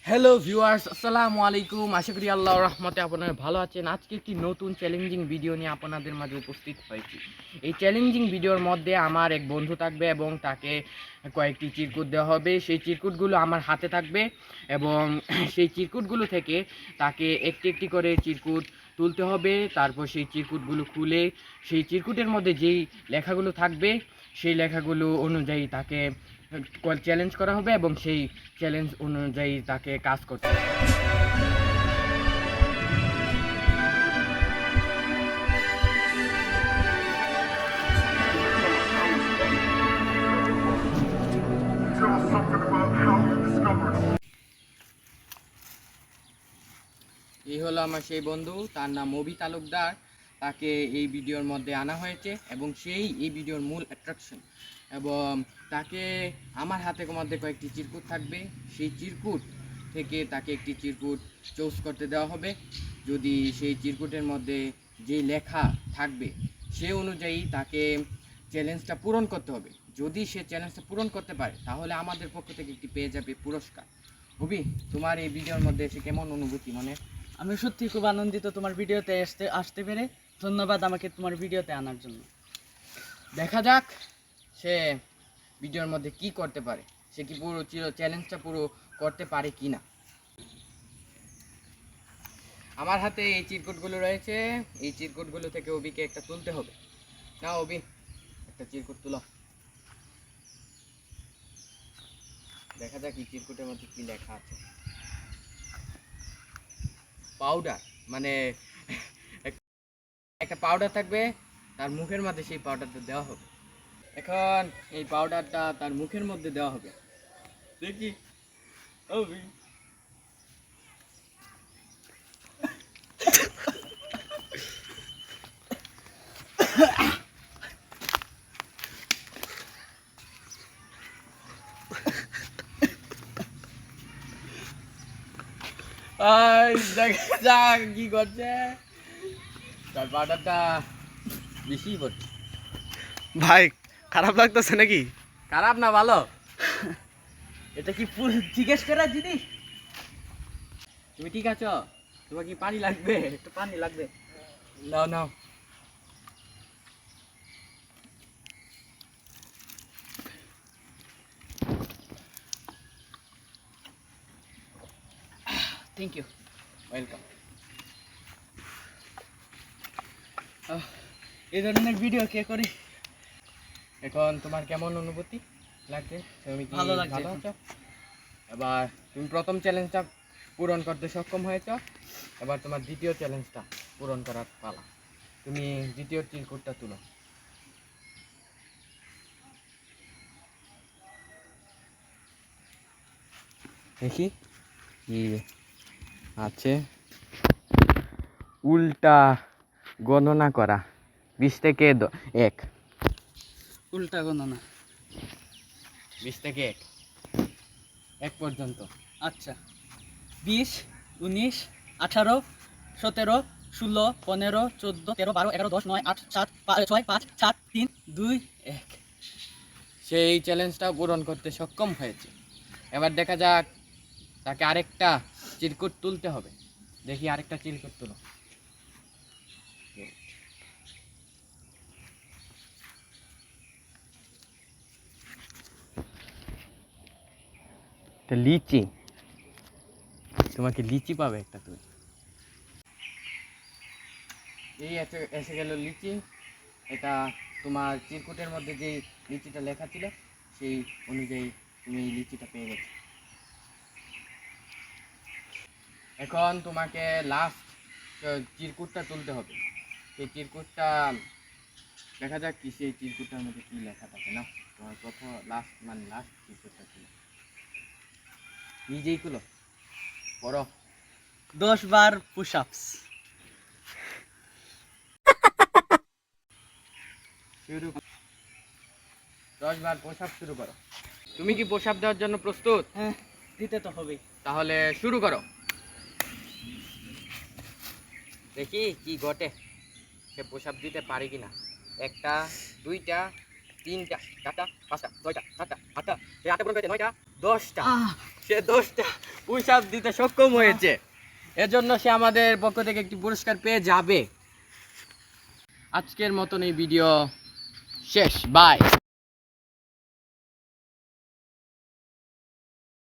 Hello viewers, আসসালামু আলাইকুম। আশা করি আল্লাহর রহমতে আপনারা ভালো আছেন। আজকে একটি নতুন চ্যালেঞ্জিং ভিডিও নিয়ে আপনাদের মাঝে উপস্থিত হয়েছি। এই চ্যালেঞ্জিং ভিডিওর মধ্যে আমার এক বন্ধু থাকবে এবং তাকে কয়েকটি চিরকুট দেওয়া হবে। সেই চিরকুটগুলো আমার হাতে থাকবে এবং সেই চিরকুটগুলো থেকে তাকে একটি একটি করে চিরকুট তুলতে হবে। তারপর সেই চিরকুটগুলো খুলে সেই চিরকুটের মধ্যে যেই লেখাগুলো থাকবে সেই লেখাগুলো অনুযায়ী তাকে চ্যালেঞ্জ করা হবে এবং সেই চ্যালেঞ্জ অনুযায়ী তাকে কাজ করতে হবে। এই হলো আমার সেই বন্ধু, তার নাম অভি তালুকদার। তাকে এই ভিডিওর মধ্যে আনা হয়েছে এবং সেই এই ভিডিওর মূল অ্যাট্রাকশন। এবং তাকে আমার হাতের মধ্যে কয়েকটি চিরকুট থাকবে। সেই চিরকুট থেকে তাকে একটি চিরকুট চুজ করতে দেওয়া হবে। যদি সেই চিরকুটের মধ্যে যেই লেখা থাকবে সে অনুযায়ী তাকে চ্যালেঞ্জটা পূরণ করতে হবে। যদি সে চ্যালেঞ্জটা পূরণ করতে পারে তাহলে আমাদের পক্ষ থেকে একটি পেয়ে যাবে পুরস্কার। অভি, তোমার এই ভিডিওর মধ্যে এসে কেমন অনুভূতি মনে? আমি সত্যি খুব আনন্দিত তোমার ভিডিওতে আসতে পেরে। ধন্যবাদ আমাকে তোমার ভিডিওতে আনার জন্য। দেখা যাক সে ভিডিওর মধ্যে কি করতে পারে, সে কি পুরো চ্যালেঞ্জটা পুরো করতে পারে কি না। আমার হাতে এই চিরকুটগুলো রয়েছে। এই চিরকুটগুলো থেকে অভিকে একটা তুলতে হবে। না অভি, একটা চিরকুট তুলো। দেখা যাক এই চিরকুটের মধ্যে কি লেখা আছে। পাউডার, মানে একটা পাউডার থাকবে, তার মুখের মধ্যে সেই পাউডারটা দেওয়া হবে। এখন এই পাউডারটা তার মুখের মধ্যে দেওয়া হবে। দেখি অভি, দেখা যাক কি করছে। তার পাউডারটা বেশি পড়ছে। ভাই, খারাপ লাগতেছে নাকি? খারাপ না, ভালো। এটা কি জিজ্ঞেস করার জিনিস? তুমি ঠিক আছো? তোমার কি পানি লাগবে? একটু পানি লাগবে। নাও নাও। Thank you. ওয়েলকাম। এই ধরনের ভিডিও কে করে? এখন তোমার কেমন অনুভূতি লাগছে? তুমি কি ভালো লাগছে। ভালো আছো? এবার তুমি প্রথম চ্যালেঞ্জটা পূরণ করতে সক্ষম হয়েছ। এবার তোমার দ্বিতীয় চ্যালেঞ্জটা পূরণ করার পালা। তুমি দ্বিতীয় চিরকুটটা তুলো। দেখি কি আছে। উল্টা গণনা করা, 20 থেকে 1। উল্টা গণনা। 20 থেকে 1 পর্যন্ত। আচ্ছা, 20, 19, 18, 17, 16, 15, 14, 13, 12, 11, 10, 9, 8, 7, 6, 5, 7, 3, 2, 1। সেই চ্যালেঞ্জটা পূরণ করতে সক্ষম হয়েছে। এবার দেখা যাক তাকে আরেকটা চিরকুট তুলতে হবে। দেখি আরেকটা চিরকুট তুলো। লিচি, তোমাকে লিচি পাবে একটা তুমি। এই এসে গেল লিচি। এটা তোমার চিরকুটের মধ্যে যে লিচিটা লেখা ছিল সেই অনুযায়ী তুমি এই লিচিটা পেয়ে গেছো। এখন তোমাকে লাস্ট চিরকুটটা তুলতে হবে। সেই চিরকুটটা দেখা যাক কি সেই চিরকুটটার মধ্যে কি লেখা থাকে। না, তোমার প্রথম লাস্ট চিরকুটটা ছিল। নিজেই খুলো, পড়ো। 10 বার পুশ আপস। শুরু 10 বার পোশাক শুরু করো। তুমি কি পোশাক দেওয়ার জন্য প্রস্তুত? হ্যাঁ, দিতে তো হবেই। তাহলে শুরু করো। দেখি কি ঘটে, সে পোশাক দিতে পারে কিনা। 1টা 2টা 3টা 4টা 5টা 6টা 7টা 8টা, সে 8টা পূরণ করেছে। 9টা 10টা, সে 10টা পুশ আপ দিতে সক্ষম হয়েছে, এজন্য সে আমাদের পক্ষ থেকে একটি পুরস্কার পেয়ে যাবে। আজকের মতন এই ভিডিও শেষ, বাই।